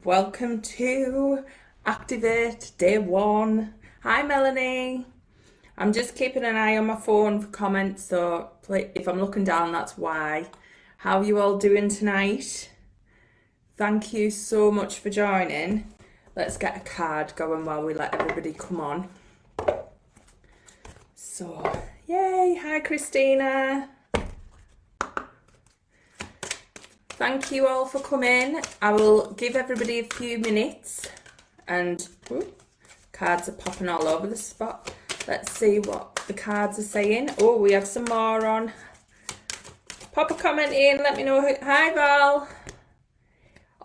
Welcome to Activate Day 1. Hi Melanie. I'm just keeping an eye on my phone for comments, so if I'm looking down, that's why. How are you all doing tonight? Thank you so much for joining. Let's get a card going while we let everybody come on. So, yay! Hi Christina. Thank you all for coming. I will give everybody a few minutes and cards are popping all over the spot. Let's see what the cards are saying. Oh, we have some more on. Pop a comment in, let me know. Hi Val.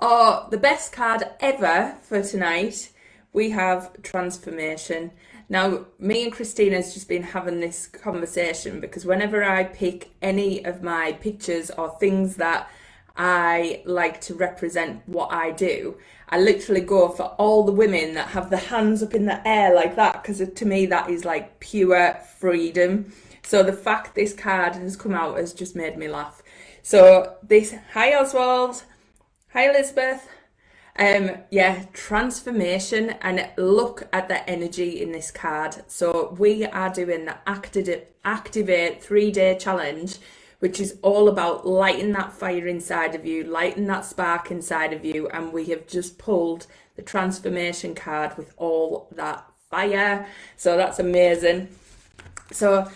Oh, the best card ever for tonight. We have transformation. Now, me and Christina's just been having this conversation because whenever I pick any of my pictures or things that I like to represent what I do, I literally go for all the women that have the hands up in the air like that, because to me that is like pure freedom. So the fact this card has come out has just made me laugh. So hi Oswald, hi Elizabeth. Yeah, transformation, and look at the energy in this card. So we are doing the Activate 3-day challenge, which is all about lighting that fire inside of you, lighting that spark inside of you. And we have just pulled the transformation card with all that fire. So that's amazing. So,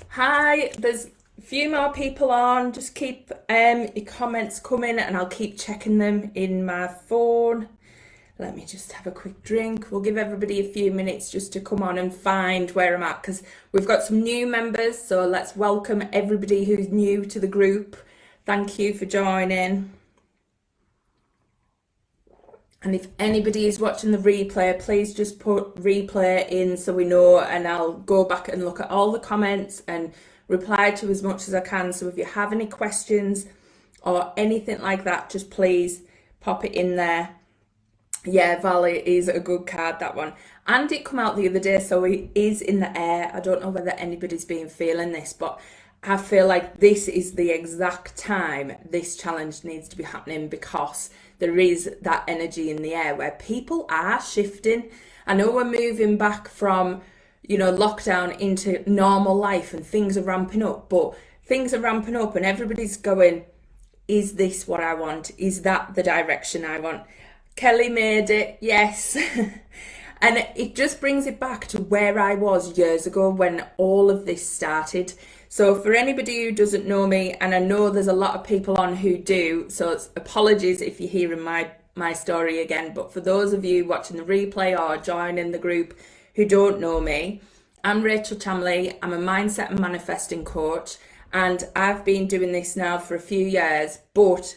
hi, there's a few more people on. Just keep your comments coming and I'll keep checking them in my phone. Let me just have a quick drink. We'll give everybody a few minutes just to come on and find where I'm at, because we've got some new members. So let's welcome everybody who's new to the group. Thank you for joining. And if anybody is watching the replay, please just put replay in so we know, and I'll go back and look at all the comments and reply to as much as I can. So if you have any questions or anything like that, just please pop it in there. Yeah, Valley is a good card, that one. And it come out the other day, so it is in the air. I don't know whether anybody's been feeling this, but I feel like this is the exact time this challenge needs to be happening, because there is that energy in the air where people are shifting. I know we're moving back from, lockdown into normal life and things are ramping up, but things are ramping up and everybody's going, is this what I want? Is that the direction I want? Kelly made it, yes. And it just brings it back to where I was years ago when all of this started. So for anybody who doesn't know me, and I know there's a lot of people on who do, so apologies if you're hearing my story again, but for those of you watching the replay or joining the group who don't know me, I'm Rachel Chamley. I'm a mindset and manifesting coach, and I've been doing this now for a few years, but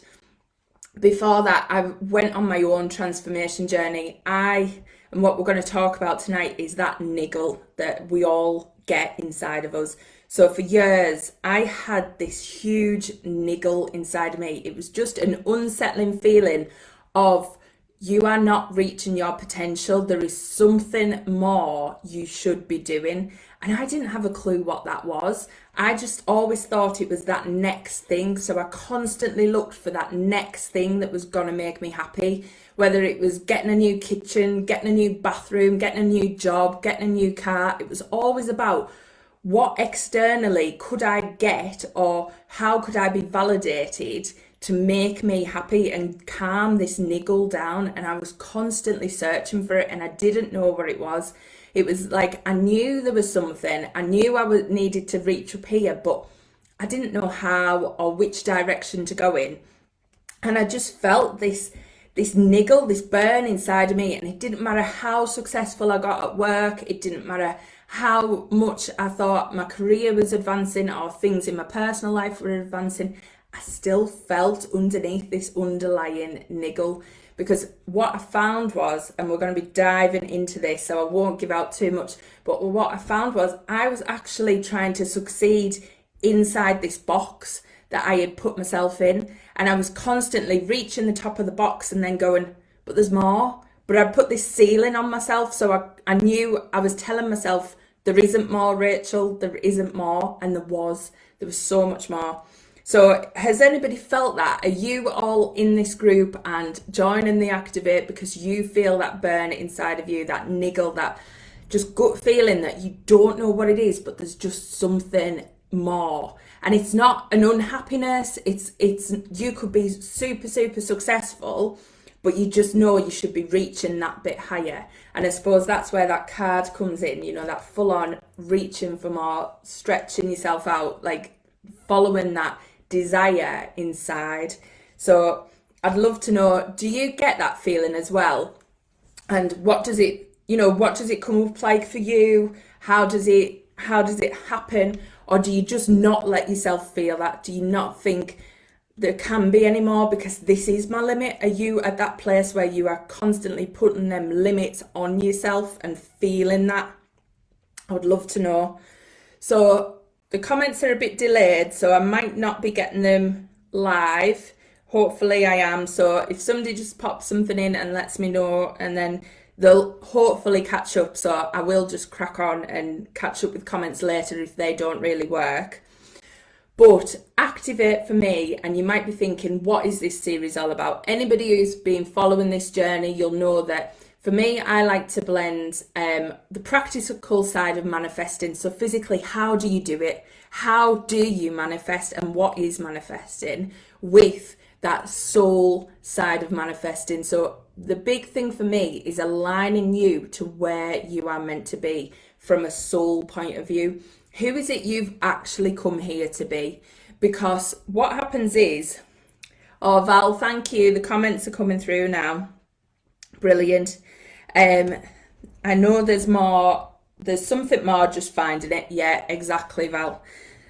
before that, I went on my own transformation journey. And what we're going to talk about tonight is that niggle that we all get inside of us. So for years, I had this huge niggle inside of me. It was just an unsettling feeling of, you are not reaching your potential. There is something more you should be doing. And I didn't have a clue what that was. I just always thought it was that next thing. So I constantly looked for that next thing that was going to make me happy. Whether it was getting a new kitchen, getting a new bathroom, getting a new job, getting a new car. It was always about what externally could I get, or how could I be validated to make me happy and calm this niggle down. And I was constantly searching for it and I didn't know what it was. It was like I knew there was something. I knew needed to reach up here, but I didn't know how or which direction to go in. And I just felt this niggle, this burn inside of me. And it didn't matter how successful I got at work. It didn't matter how much I thought my career was advancing or things in my personal life were advancing. I still felt underneath this underlying niggle, because what I found was, and we're going to be diving into this, so I won't give out too much, but what I found was I was actually trying to succeed inside this box that I had put myself in, and I was constantly reaching the top of the box and then going, but there's more. But I'd put this ceiling on myself, so I knew I was telling myself, there isn't more, Rachel, there isn't more, and there was so much more. So has anybody felt that? Are you all in this group and joining the Activate because you feel that burn inside of you, that niggle, that just gut feeling that you don't know what it is, but there's just something more? And it's not an unhappiness, it's you could be super successful, but you just know you should be reaching that bit higher. And I suppose that's where that card comes in, you know, that full on reaching for more, stretching yourself out, like following that desire inside. So I'd love to know, do you get that feeling as well? And what does it, you know, what does it come up like for you? How does it happen? Or do you just not let yourself feel that? Do you not think there can be any more because this is my limit? Are you at that place where you are constantly putting them limits on yourself and feeling that? I would love to know. So the comments are a bit delayed, so I might not be getting them live. Hopefully I am. So if somebody just pops something in and lets me know, and then they'll hopefully catch up. So I will just crack on and catch up with comments later if they don't really work. But Activate for me, and you might be thinking, what is this series all about? Anybody who's been following this journey, you'll know that for me, I like to blend the practical side of manifesting. So physically, how do you do it? How do you manifest, and what is manifesting, with that soul side of manifesting? So the big thing for me is aligning you to where you are meant to be from a soul point of view. Who is it you've actually come here to be? Because what happens is, oh Val, thank you. The comments are coming through now. Brilliant. I know there's more, there's something more, just finding it. Yeah, exactly, Val.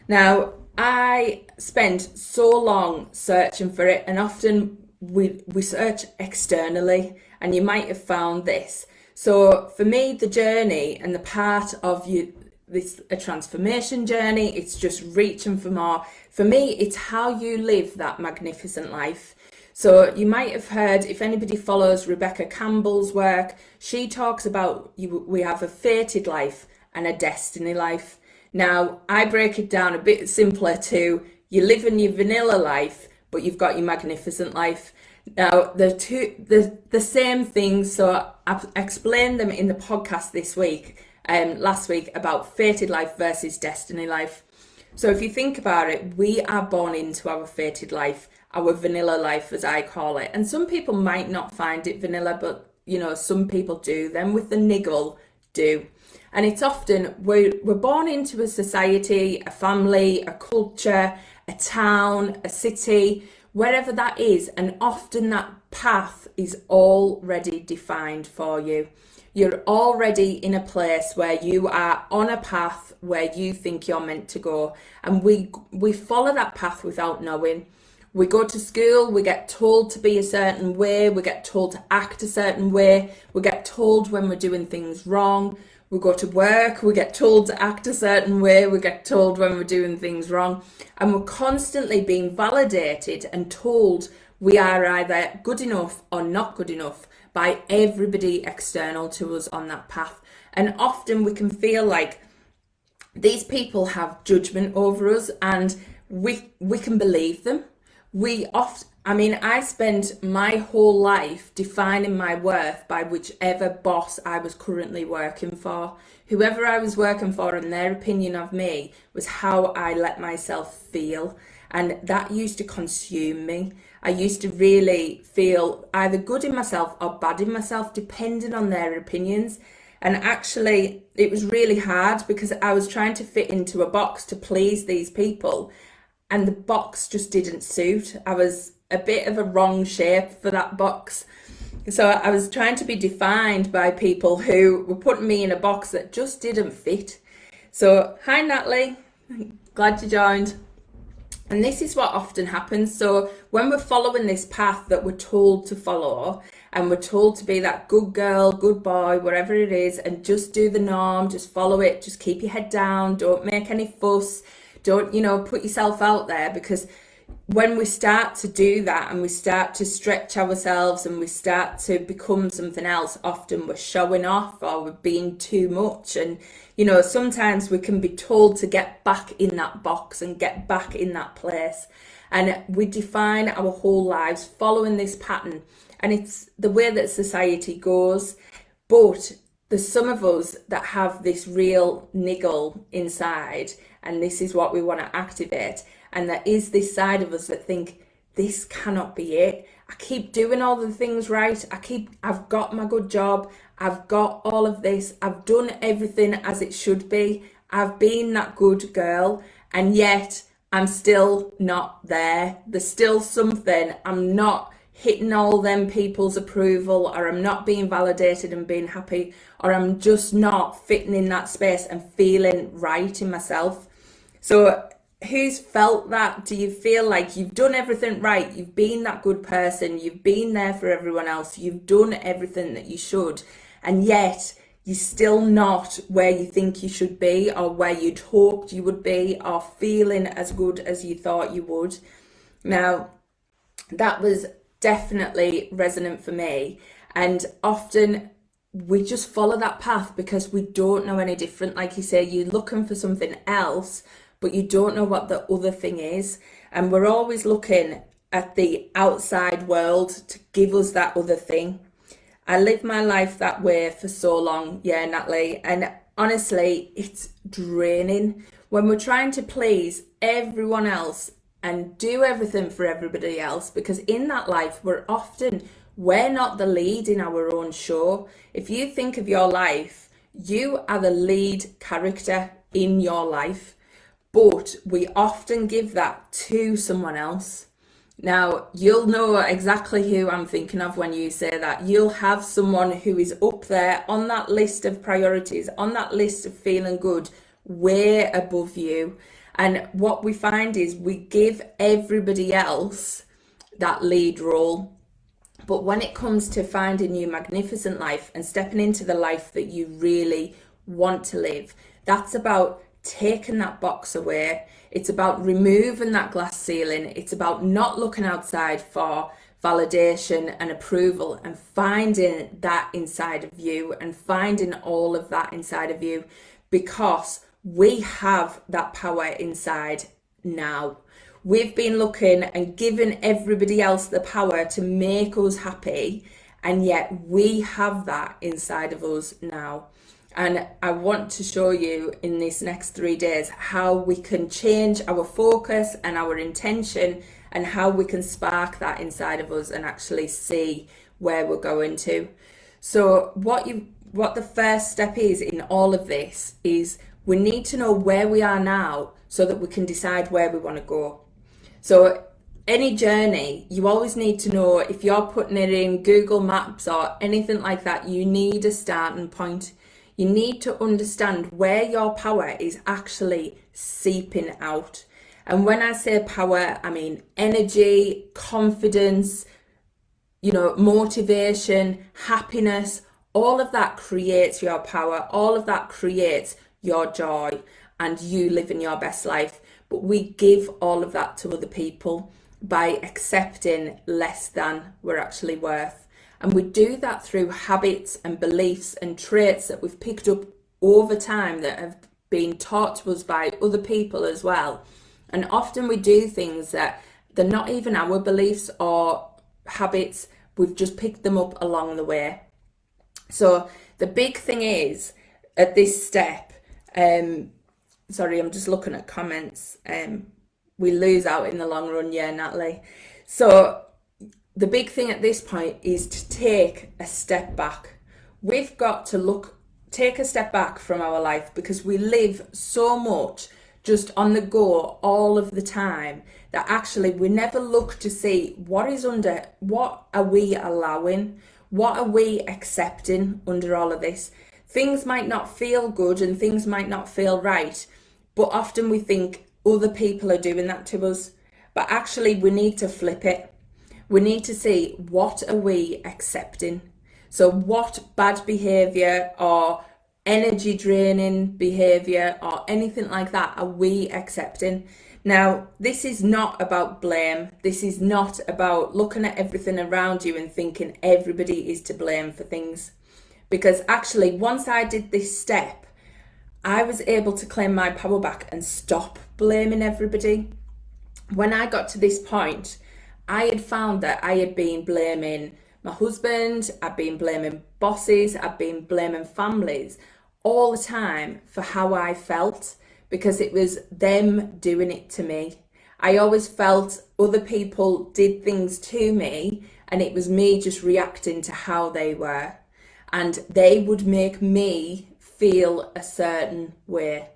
Now, I spend so long searching for it, and often we search externally, and you might have found this. So for me, the journey and the part of you, this a transformation journey, it's just reaching for more. For me, it's how you live that magnificent life. So you might have heard, if anybody follows Rebecca Campbell's work, she talks about we have a fated life and a destiny life. Now, I break it down a bit simpler to, you live in your vanilla life, but you've got your magnificent life. Now, they're the same things, so I explained them in the podcast this week, last week, about fated life versus destiny life. So if you think about it, we are born into our fated life, our vanilla life, as I call it. And some people might not find it vanilla, but, you know, some people do. Them with the niggle do. And it's often, we're born into a society, a family, a culture, a town, a city, wherever that is. And often that path is already defined for you. You're already in a place where you are on a path where you think you're meant to go. And we follow that path without knowing. We go to school, we get told to be a certain way, we get told to act a certain way, we get told when we're doing things wrong. We go to work, we get told to act a certain way, we get told when we're doing things wrong. And we're constantly being validated and told we are either good enough or not good enough by everybody external to us on that path. And often we can feel like these people have judgment over us, and we can believe them. I spent my whole life defining my worth by whichever boss I was currently working for. Whoever I was working for and their opinion of me was how I let myself feel. And that used to consume me. I used to really feel either good in myself or bad in myself, depending on their opinions. And actually, it was really hard because I was trying to fit into a box to please these people, and the box just didn't suit. I was a bit of a wrong shape for that box. So I was trying to be defined by people who were putting me in a box that just didn't fit. So, hi Natalie, glad you joined. And this is what often happens. So when we're following this path that we're told to follow, and we're told to be that good girl, good boy, whatever it is, and just do the norm, just follow it, just keep your head down, don't make any fuss, don't, put yourself out there, because when we start to do that and we start to stretch ourselves and we start to become something else, often we're showing off or we're being too much. And, you know, sometimes we can be told to get back in that box and get back in that place. And we define our whole lives following this pattern. And it's the way that society goes. But there's some of us that have this real niggle inside, and this is what we want to activate. And there is this side of us that think, this cannot be it. I keep doing all the things right. I've got my good job. I've got all of this. I've done everything as it should be. I've been that good girl. And yet I'm still not there. There's still something. I'm not hitting all them people's approval, or I'm not being validated and being happy, or I'm just not fitting in that space and feeling right in myself. So who's felt that? Do you feel like you've done everything right? You've been that good person. You've been there for everyone else. You've done everything that you should. And yet you're still not where you think you should be, or where you'd hoped you would be, or feeling as good as you thought you would. Now, that was definitely resonant for me. And often we just follow that path because we don't know any different. Like you say, you're looking for something else, but you don't know what the other thing is. And we're always looking at the outside world to give us that other thing. I lived my life that way for so long, yeah, Natalie. And honestly, it's draining when we're trying to please everyone else and do everything for everybody else, because in that life, we're not the lead in our own show. If you think of your life, you are the lead character in your life. But we often give that to someone else. Now, you'll know exactly who I'm thinking of when you say that. You'll have someone who is up there on that list of priorities, on that list of feeling good, way above you. And what we find is we give everybody else that lead role. But when it comes to finding your magnificent life and stepping into the life that you really want to live, that's about taking that box away. It's about removing that glass ceiling. It's about not looking outside for validation and approval, and finding that inside of you and finding all of that inside of you, because we have that power inside now. We've been looking and giving everybody else the power to make us happy, and yet we have that inside of us now. And I want to show you in these next 3 days how we can change our focus and our intention, and how we can spark that inside of us and actually see where we're going to. So what the first step is in all of this is we need to know where we are now so that we can decide where we want to go. So any journey, you always need to know, if you're putting it in Google Maps or anything like that, you need a starting point. You need to understand where your power is actually seeping out. And when I say power, I mean energy, confidence, motivation, happiness. All of that creates your power. All of that creates your joy and you living your best life. But we give all of that to other people by accepting less than we're actually worth. And we do that through habits and beliefs and traits that we've picked up over time that have been taught to us by other people as well. And often we do things that they're not even our beliefs or habits. We've just picked them up along the way. So the big thing is at this step, sorry, I'm just looking at comments. We lose out in the long run, yeah, Natalie. So the big thing at this point is to take a step back. We've got to take a step back from our life, because we live so much just on the go all of the time that actually we never look to see what are we allowing, what are we accepting under all of this. Things might not feel good and things might not feel right, but often we think other people are doing that to us. But actually we need to flip it. We need to see, what are we accepting? So what bad behavior or energy draining behavior or anything like that are we accepting? Now, this is not about blame. This is not about looking at everything around you and thinking everybody is to blame for things. Because actually, once I did this step, I was able to claim my power back and stop blaming everybody. When I got to this point, I had found that I had been blaming my husband, I'd been blaming bosses, I'd been blaming families all the time for how I felt, because it was them doing it to me. I always felt other people did things to me and it was me just reacting to how they were. And they would make me feel a certain way.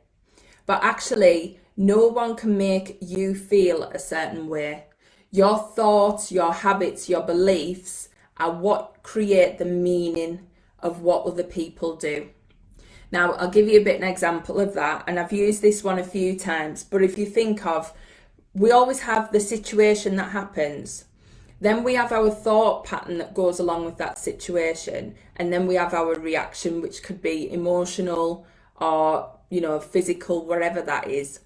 But actually, no one can make you feel a certain way. Your thoughts, your habits, your beliefs are what create the meaning of what other people do. Now, I'll give you a bit of an example of that, and I've used this one a few times, but if you think of, we always have the situation that happens, then we have our thought pattern that goes along with that situation, and then we have our reaction, which could be emotional or, physical, wherever that is.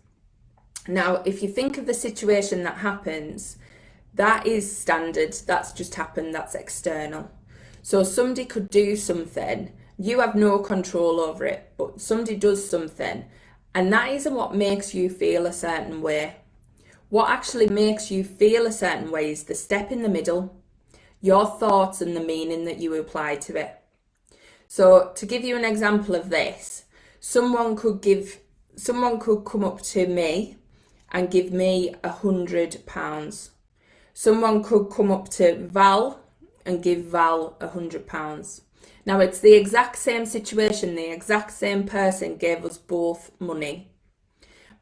Now, if you think of the situation that happens, that is standard, that's just happened, that's external. So somebody could do something, you have no control over it, but somebody does something, and that isn't what makes you feel a certain way. What actually makes you feel a certain way is the step in the middle, your thoughts and the meaning that you apply to it. So to give you an example of this, someone could come up to me and give me £100. Someone could come up to Val and give Val £100. Now, it's the exact same situation, the exact same person gave us both money.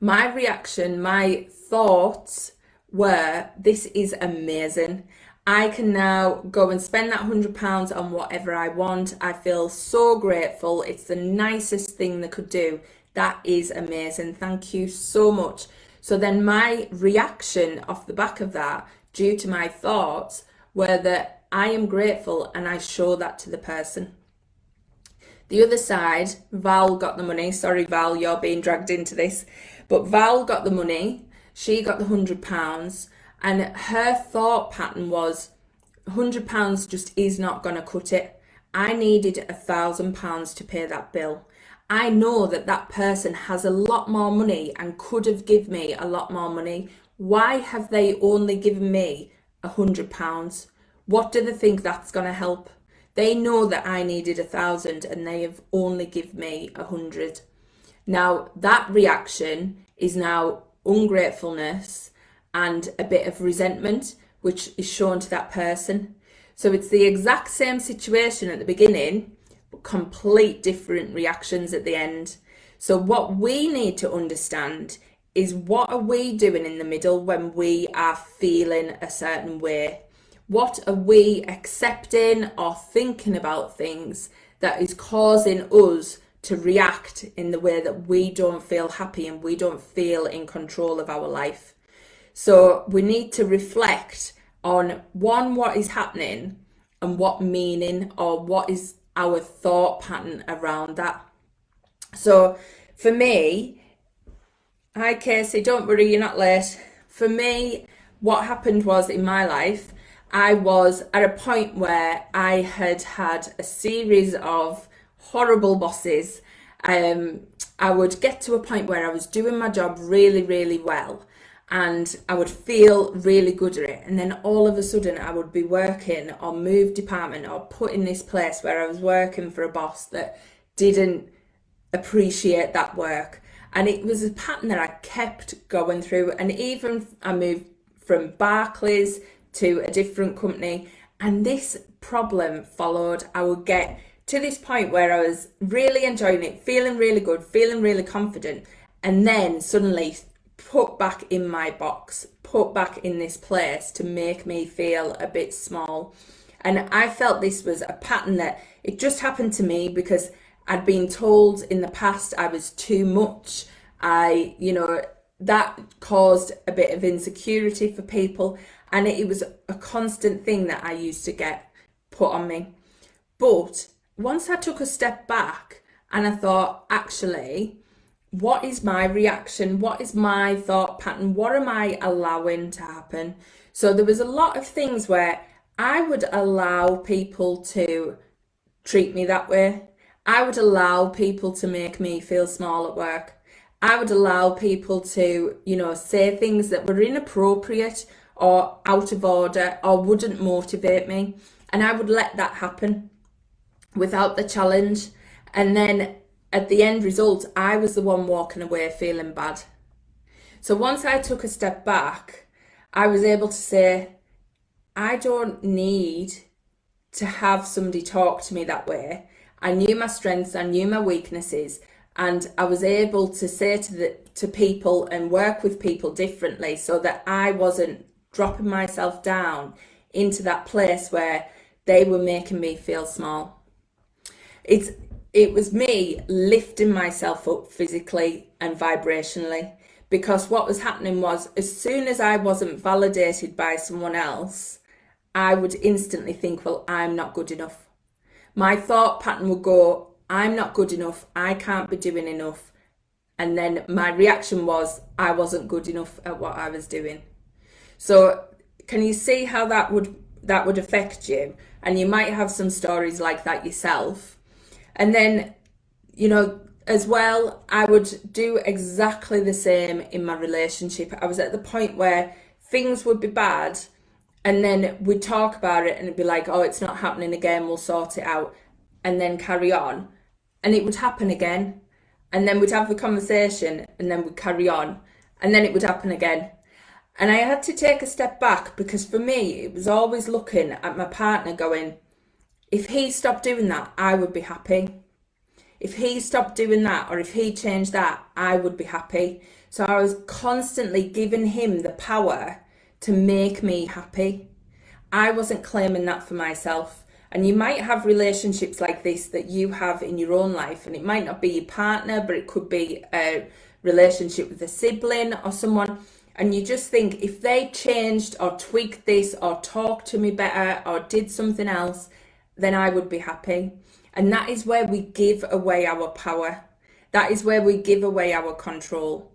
My reaction, my thoughts were, this is amazing. I can now go and spend that £100 on whatever I want. I feel so grateful. It's the nicest thing they could do. That is amazing. Thank you so much. So then my reaction off the back of that, due to my thoughts, were that I am grateful, and I show that to the person. The other side, Val got the money. Sorry, Val, you're being dragged into this. But Val got the money. She got the £100. And her thought pattern was, £100 just is not going to cut it. I needed £1,000 to pay that bill. I know that that person has a lot more money and could have given me a lot more money. Why have they only given me £100? What do they think that's going to help? They know that I needed 1,000 and they have only given me 100. Now, that reaction is now ungratefulness and a bit of resentment, which is shown to that person. So it's the exact same situation at the beginning, but complete different reactions at the end. So what we need to understand is, what are we doing in the middle when we are feeling a certain way? What are we accepting or thinking about things that is causing us to react in the way that we don't feel happy and we don't feel in control of our life? So we need to reflect on, one, what is happening and what meaning or what is our thought pattern around that. So for me, hi Casey, don't worry, you're not late. For me, what happened was, in my life, I was at a point where I had had a series of horrible bosses. I would get to a point where I was doing my job really, really well, and I would feel really good at it. And then all of a sudden I would be working or move department or put in this place where I was working for a boss that didn't appreciate that work. And it was a pattern that I kept going through. And even I moved from Barclays to a different company, and this problem followed. I would get to this point where I was really enjoying it, feeling really good, feeling really confident, and then suddenly put back in my box, put back in this place to make me feel a bit small. And I felt this was a pattern that it just happened to me because I'd been told in the past I was too much. That caused a bit of insecurity for people, and it was a constant thing that I used to get put on me. But once I took a step back and I thought, actually, what is my reaction? What is my thought pattern? What am I allowing to happen? So there was a lot of things where I would allow people to treat me that way. I would allow people to make me feel small at work. I would allow people to, say things that were inappropriate or out of order or wouldn't motivate me. And I would let that happen without the challenge. And then at the end result, I was the one walking away feeling bad. So once I took a step back, I was able to say, I don't need to have somebody talk to me that way. I knew my strengths, I knew my weaknesses, and I was able to say to people and work with people differently so that I wasn't dropping myself down into that place where they were making me feel small. It was me lifting myself up physically and vibrationally, because what was happening was, as soon as I wasn't validated by someone else, I would instantly think, well, I'm not good enough. My thought pattern would go, I'm not good enough, I can't be doing enough. And then my reaction was, I wasn't good enough at what I was doing. So can you see how that would affect you? And you might have some stories like that yourself. And then, as well, I would do exactly the same in my relationship. I was at the point where things would be bad, and then we'd talk about it and it'd be like, oh, it's not happening again, we'll sort it out, and then carry on. And it would happen again. And then we'd have the conversation and then we'd carry on. And then it would happen again. And I had to take a step back, because for me, it was always looking at my partner going, if he stopped doing that, I would be happy. If he stopped doing that, or if he changed that, I would be happy. So I was constantly giving him the power to make me happy. I wasn't claiming that for myself. And you might have relationships like this that you have in your own life, and it might not be your partner, but it could be a relationship with a sibling or someone. And you just think, if they changed or tweaked this or talked to me better or did something else, then I would be happy. And that is where we give away our power. That is where we give away our control.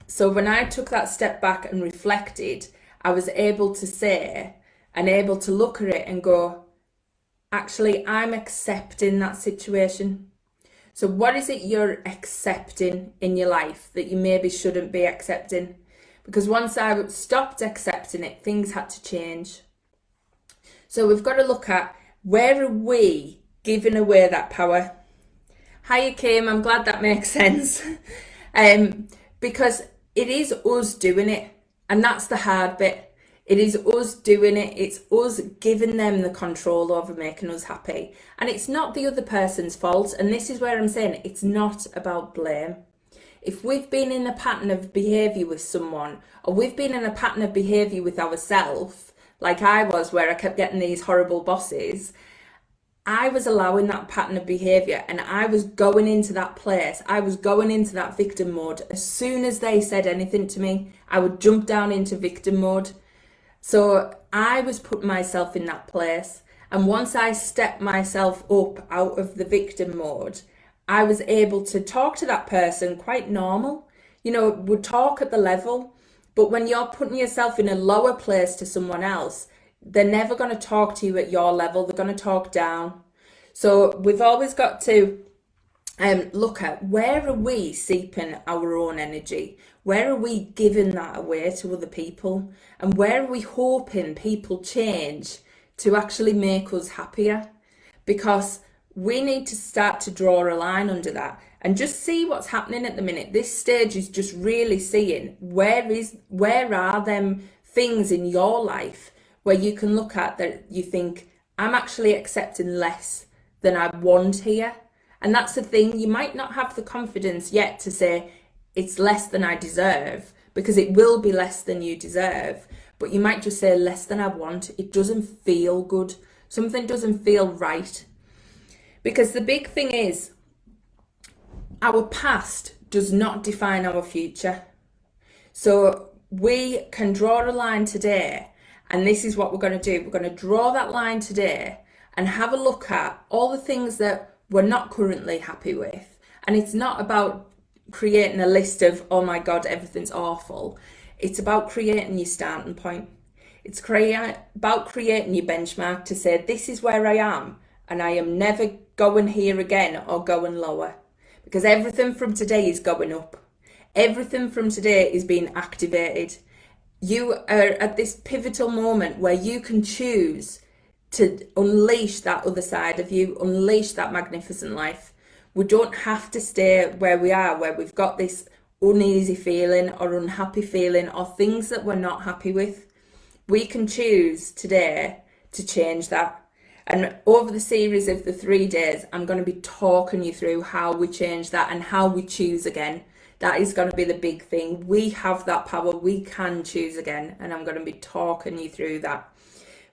So when I took that step back and reflected, I was able to say and able to look at it and go, actually, I'm accepting that situation. So what is it you're accepting in your life that you maybe shouldn't be accepting? Because once I stopped accepting it, things had to change. So we've got to look at, where are we giving away that power? Hiya, Kim, I'm glad that makes sense. Because it is us doing it, and that's the hard bit. It is us doing it. It's us giving them the control over making us happy. And it's not the other person's fault. And this is where I'm saying it's not about blame. If we've been in a pattern of behaviour with someone, or we've been in a pattern of behaviour with ourselves, like I was, where I kept getting these horrible bosses, I was allowing that pattern of behaviour, and I was going into that place. I was going into that victim mode. As soon as they said anything to me, I would jump down into victim mode. So I was putting myself in that place. And once I stepped myself up out of the victim mode, I was able to talk to that person quite normal. Would talk at the level. But when you're putting yourself in a lower place to someone else, they're never going to talk to you at your level. They're going to talk down. So we've always got to look at, where are we seeping our own energy? Where are we giving that away to other people? And where are we hoping people change to actually make us happier? Because we need to start to draw a line under that and just see what's happening at the minute. This stage is just really seeing, where are them things in your life where you can look at that you think, I'm actually accepting less than I want here. And that's the thing, you might not have the confidence yet to say it's less than I deserve, because it will be less than you deserve, but you might just say less than I want. It doesn't feel good. Something doesn't feel right. Because the big thing is, our past does not define our future. So we can draw a line today, and this is what we're going to do. We're going to draw that line today and have a look at all the things that we're not currently happy with. And it's not about creating a list of, oh my God, everything's awful. It's about creating your starting point. It's about creating your benchmark to say, this is where I am, and I am never going here again or going lower. Because everything from today is going up. Everything from today is being activated. You are at this pivotal moment where you can choose to unleash that other side of you, unleash that magnificent life. We don't have to stay where we are, where we've got this uneasy feeling or unhappy feeling or things that we're not happy with. We can choose today to change that. And over the series of the 3 days, I'm going to be talking you through how we change that and how we choose again. That is going to be the big thing. We have that power. We can choose again. And I'm going to be talking you through that.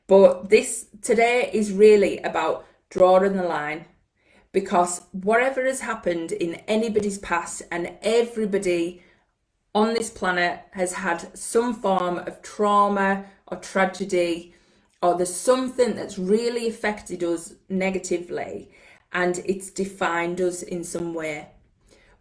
But this today is really about drawing the line, because whatever has happened in anybody's past, and everybody on this planet has had some form of trauma or tragedy, or there's something that's really affected us negatively and it's defined us in some way.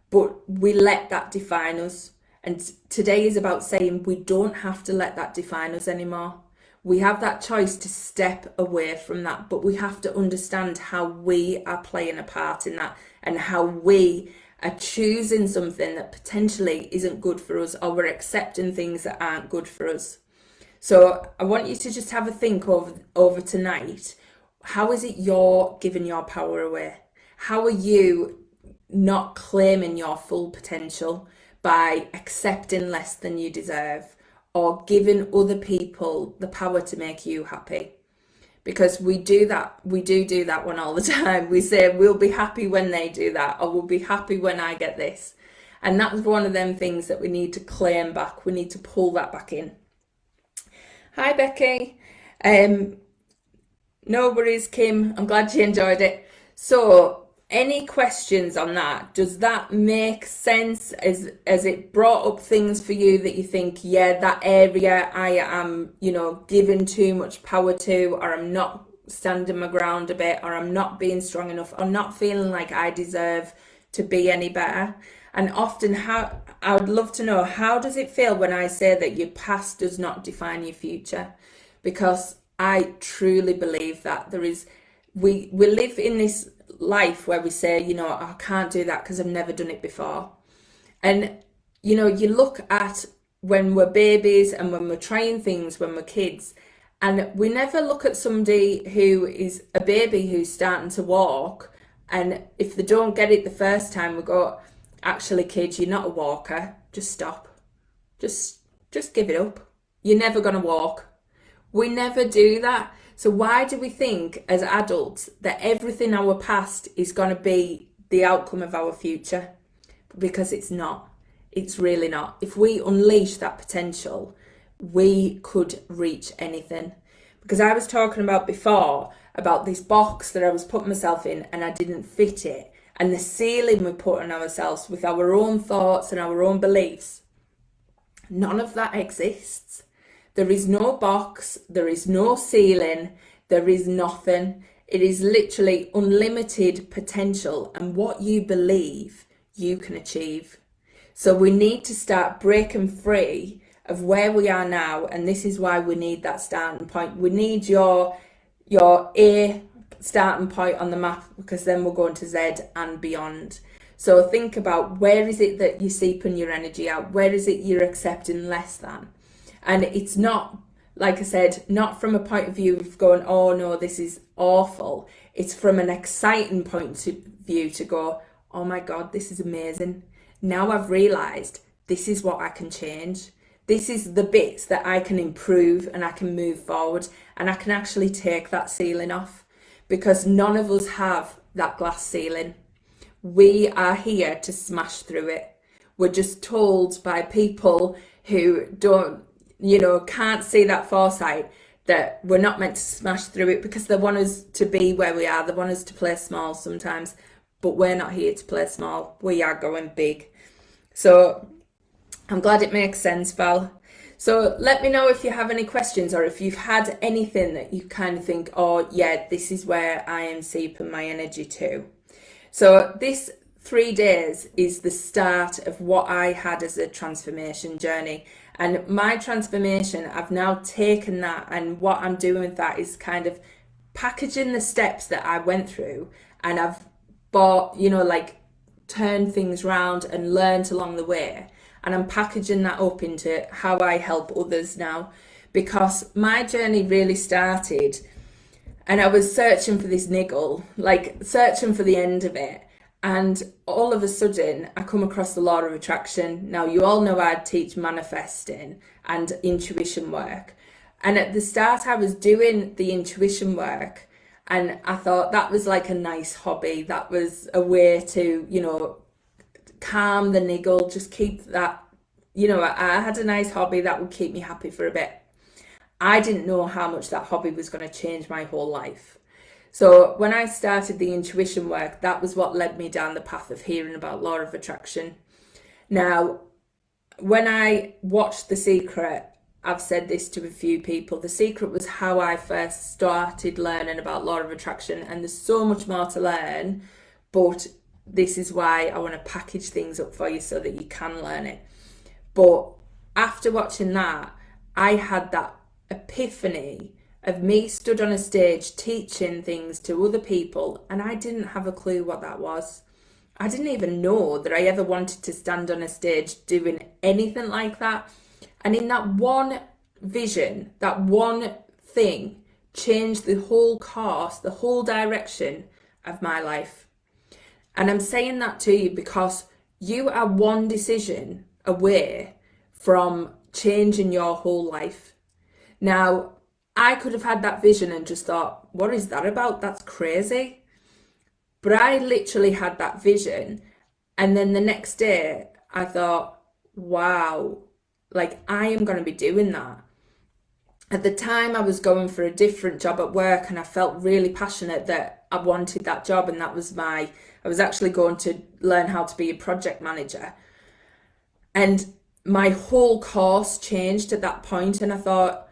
But we let that define us. And today is about saying we don't have to let that define us anymore. We have that choice to step away from that, but we have to understand how we are playing a part in that and how we are choosing something that potentially isn't good for us, or we're accepting things that aren't good for us. So I want you to just have a think over tonight. How is it you're giving your power away? How are you not claiming your full potential by accepting less than you deserve, or giving other people the power to make you happy? Because we do that one all the time. We say we'll be happy when they do that, or we'll be happy when I get this. And that's one of them things that we need to claim back. We need to pull that back in. Hi Becky. No worries, Kim. I'm glad you enjoyed it. So any questions on that? Does that make sense? As it brought up things for you that you think, yeah, that area I am, giving too much power to, or I'm not standing my ground a bit, or I'm not being strong enough, or not feeling like I deserve to be any better? And often, I would love to know, how does it feel when I say that your past does not define your future? Because I truly believe that we live in this life where we say, I can't do that because I've never done it before. And, you look at when we're babies and when we're trying things, when we're kids, and we never look at somebody who is a baby who's starting to walk, and if they don't get it the first time, we go, actually, kid, you're not a walker. Just stop. Just give it up. You're never going to walk. We never do that. So why do we think as adults that everything our past is going to be the outcome of our future? Because it's not. It's really not. If we unleash that potential, we could reach anything. Because I was talking about before about this box that I was putting myself in and I didn't fit it. And the ceiling we put on ourselves with our own thoughts and our own beliefs. None of that exists. There is no box, there is no ceiling, there is nothing. It is literally unlimited potential, and what you believe you can achieve. So we need to start breaking free of where we are now, and this is why we need that starting point. We need your A starting point on the map, because then we're going to Z and beyond. So think about, where is it that you're seeping your energy out? Where is it you're accepting less than? And it's not, like I said, not from a point of view of going, oh no, this is awful. It's from an exciting point of view to go, oh my God, this is amazing. Now I've realised this is what I can change. This is the bits that I can improve, and I can move forward, and I can actually take that ceiling off. Because none of us have that glass ceiling. We are here to smash through it. We're just told by people who can't see that foresight, that we're not meant to smash through it, because they want us to be where we are. They want us to play small sometimes, but we're not here to play small. We are going big. So I'm glad it makes sense, Val. So let me know if you have any questions, or if you've had anything that you kind of think, oh yeah, this is where I am seeping my energy to. So this 3 days is the start of what I had as a transformation journey. And my transformation, I've now taken that, and what I'm doing with that is kind of packaging the steps that I went through, and I've bought, turned things around and learned along the way. And I'm packaging that up into how I help others now, because my journey really started, and I was searching for this niggle, searching for the end of it. And all of a sudden, I come across the law of attraction. Now, you all know I teach manifesting and intuition work. And at the start, I was doing the intuition work, and I thought that was like a nice hobby. That was a way to, calm the niggle, just keep that, I had a nice hobby that would keep me happy for a bit. I didn't know how much that hobby was going to change my whole life. So when I started the intuition work, that was what led me down the path of hearing about law of attraction. Now, when I watched The Secret, I've said this to a few people, The Secret was how I first started learning about law of attraction, and there's so much more to learn, but this is why I want to package things up for you so that you can learn it. But after watching that, I had that epiphany of me stood on a stage teaching things to other people, and I didn't have a clue what that was. I didn't even know that I ever wanted to stand on a stage doing anything like that. And in that one vision, that one thing changed the whole course, the whole direction of my life. And I'm saying that to you because you are one decision away from changing your whole life. Now, I could have had that vision and just thought, what is that about? That's crazy. But I literally had that vision. And then the next day I thought, wow, I am going to be doing that. At the time, I was going for a different job at work, and I felt really passionate that I wanted that job. And that was I was actually going to learn how to be a project manager. And my whole course changed at that point. And I thought,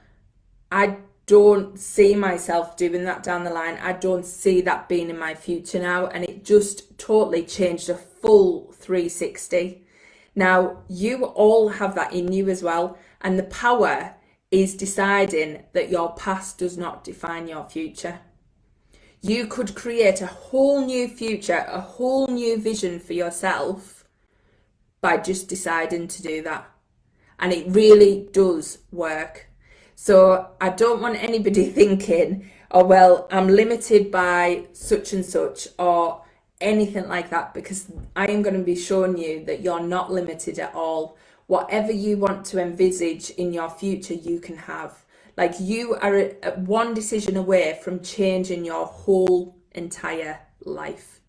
I don't see myself doing that down the line. I don't see that being in my future now. And it just totally changed a full 360. Now, you all have that in you as well. And the power is deciding that your past does not define your future. You could create a whole new future, a whole new vision for yourself by just deciding to do that. And it really does work. So I don't want anybody thinking, oh, well, I'm limited by such and such or anything like that, because I am going to be showing you that you're not limited at all. Whatever you want to envisage in your future, you can have. You are one decision away from changing your whole entire life.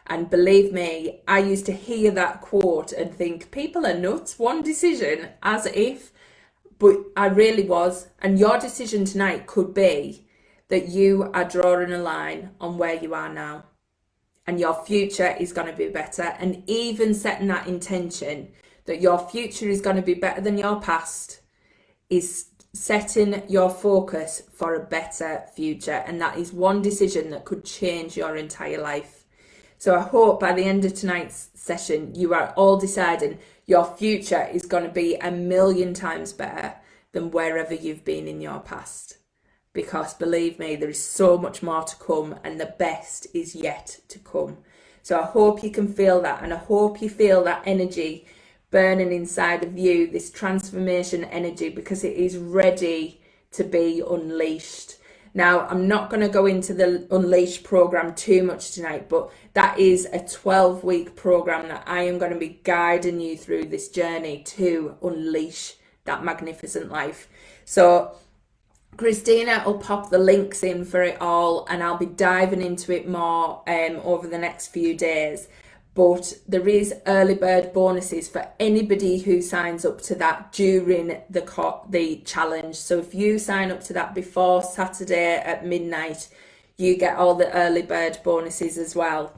And believe me, I used to hear that quote and think, people are nuts, one decision, as if. But I really was. And your decision tonight could be that you are drawing a line on where you are now. And your future is going to be better. And even setting that intention that your future is going to be better than your past is setting your focus for a better future. And that is one decision that could change your entire life. So I hope by the end of tonight's session, you are all deciding your future is going to be 1,000,000 times better than wherever you've been in your past. Because believe me, there is so much more to come, and the best is yet to come. So I hope you can feel that, and I hope you feel that energy burning inside of you, this transformation energy, because it is ready to be unleashed. Now, I'm not going to go into the Unleash program too much tonight, but that is a 12-week program that I am going to be guiding you through this journey to unleash that magnificent life. So Christina will pop the links in for it all, and I'll be diving into it more over the next few days. But there is early bird bonuses for anybody who signs up to that during the challenge. So if you sign up to that before Saturday at midnight, you get all the early bird bonuses as well.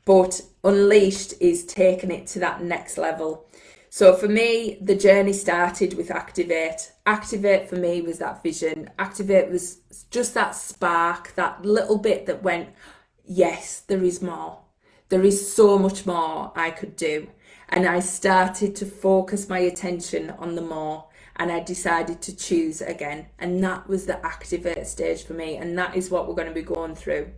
But Unleashed is taking it to that next level. So for me, the journey started with Activate. Activate for me was that vision. Activate was just that spark, that little bit that went, yes, there is more. there is so much more I could do. And I started to focus my attention on the more, and I decided to choose again. And that was the activate stage for me. And that is what we're going to be going through.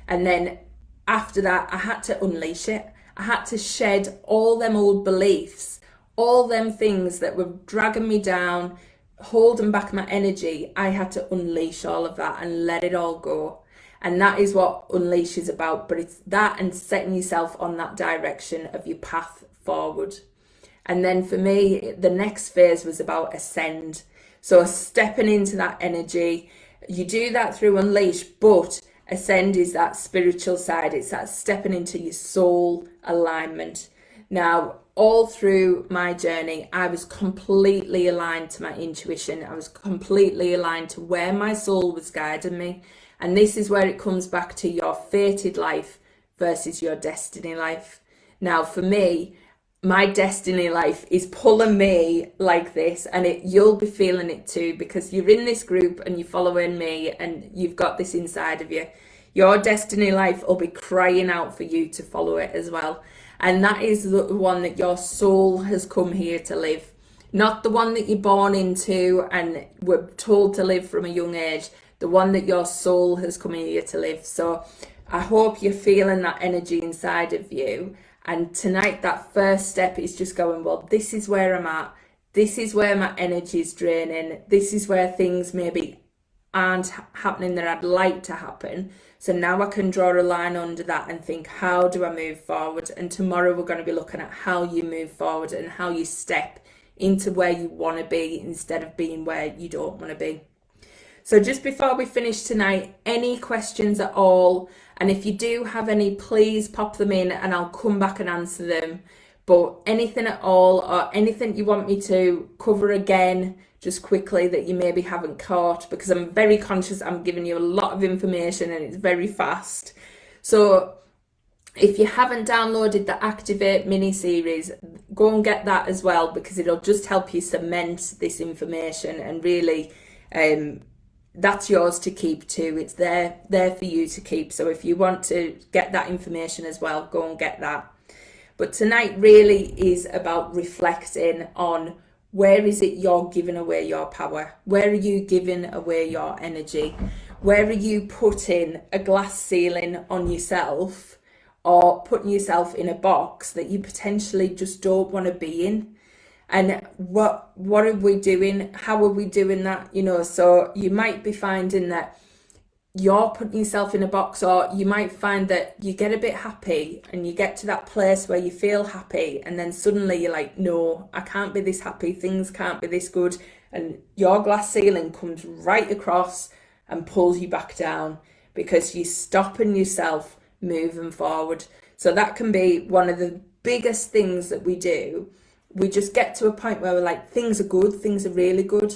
And then after that, I had to unleash it. I had to shed all them old beliefs, all them things that were dragging me down, holding back my energy. I had to unleash all of that and let it all go. And that is what Unleash is about. But it's that and setting yourself on that direction of your path forward. And then for me, the next phase was about Ascend. So stepping into that energy. You do that through Unleash, but Ascend is that spiritual side. It's that stepping into your soul alignment. Now, all through my journey, I was completely aligned to my intuition. I was completely aligned to where my soul was guiding me. And this is where it comes back to your fated life versus your destiny life. Now, for me, my destiny life is pulling me like this, and you'll be feeling it too, because you're in this group and you're following me and you've got this inside of you. Your destiny life will be crying out for you to follow it as well. And that is the one that your soul has come here to live. Not the one that you're born into and were told to live from a young age. The one that your soul has come here to live. So I hope you're feeling that energy inside of you. And tonight, that first step is just going, well, this is where I'm at. This is where my energy is draining. This is where things maybe aren't happening that I'd like to happen. So now I can draw a line under that and think, how do I move forward? And tomorrow we're going to be looking at how you move forward and how you step into where you want to be instead of being where you don't want to be. So just before we finish tonight, any questions at all? And if you do have any, please pop them in and I'll come back and answer them. But anything at all, or anything you want me to cover again, just quickly, that you maybe haven't caught, because I'm very conscious I'm giving you a lot of information and it's very fast. So if you haven't downloaded the Activate mini series, go and get that as well, because it'll just help you cement this information, and really that's yours to keep too. It's there for you to keep. So if you want to get that information as well, go and get that. But tonight really is about reflecting on, where is it you're giving away your power? Where are you giving away your energy? Where are you putting a glass ceiling on yourself, or putting yourself in a box that you potentially just don't want to be in? And what are we doing? How are we doing that? So you might be finding that you're putting yourself in a box, or you might find that you get a bit happy and you get to that place where you feel happy, and then suddenly you're like, no, I can't be this happy, things can't be this good, and your glass ceiling comes right across and pulls you back down because you're stopping yourself moving forward. So that can be one of the biggest things that we do. We just get to a point where we're like, things are good, things are really good.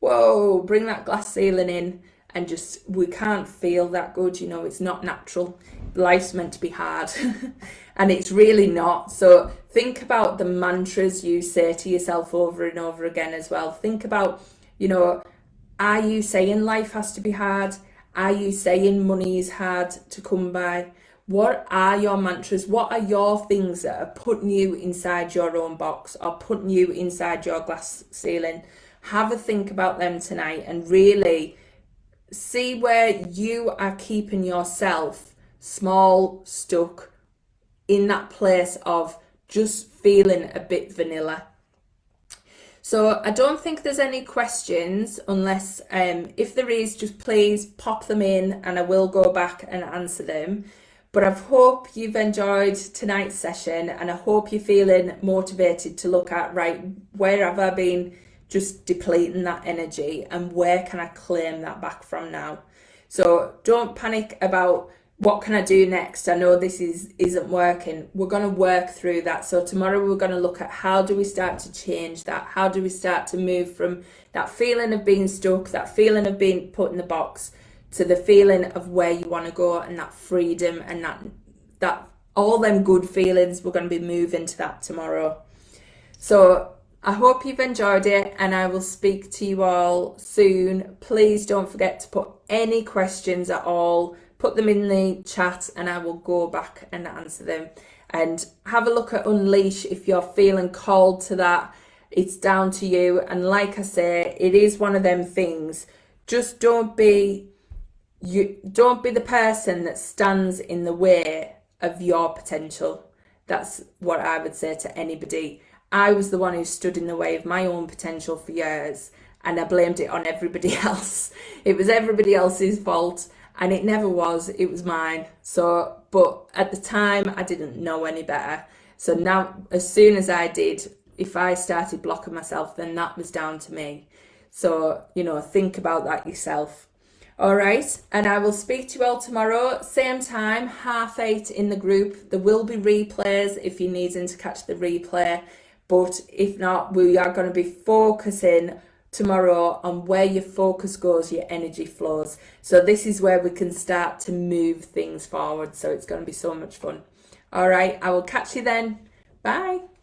Whoa, bring that glass ceiling in. And just, we can't feel that good, it's not natural. Life's meant to be hard and it's really not. So think about the mantras you say to yourself over and over again as well. Think about, are you saying life has to be hard? Are you saying money is hard to come by? What are your mantras? What are your things that are putting you inside your own box or putting you inside your glass ceiling? Have a think about them tonight and really see where you are keeping yourself small, stuck in that place of just feeling a bit vanilla. So I don't think there's any questions, unless if there is, just please pop them in and I will go back and answer them. But I hope you've enjoyed tonight's session, and I hope you're feeling motivated to look at, right, where have I been just depleting that energy, and where can I claim that back from now? So don't panic about what can I do next. I know this isn't working. We're going to work through that. So tomorrow we're going to look at, how do we start to change that? How do we start to move from that feeling of being stuck, that feeling of being put in the box, to the feeling of where you want to go, and that freedom and that all them good feelings. We're going to be moving to that tomorrow. So I hope you've enjoyed it, and I will speak to you all soon. Please don't forget to put any questions at all put them in the chat and I will go back and answer them. And have a look at Unleash if you're feeling called to that. It's down to you. And like I say, it is one of them things. Just don't be the person that stands in the way of your potential. That's what I would say to anybody. I was the one who stood in the way of my own potential for years, and I blamed it on everybody else. It was everybody else's fault, and it never was. It was mine. So, but at the time, I didn't know any better. So now, as soon as I did, if I started blocking myself, then that was down to me. So, think about that yourself. All right, and I will speak to you all tomorrow, same time, 8:30 in the group. There will be replays if you're needing to catch the replay, but if not, we are going to be focusing tomorrow on where your focus goes, your energy flows. So this is where we can start to move things forward. So it's going to be so much fun. All right, I will catch you then. Bye.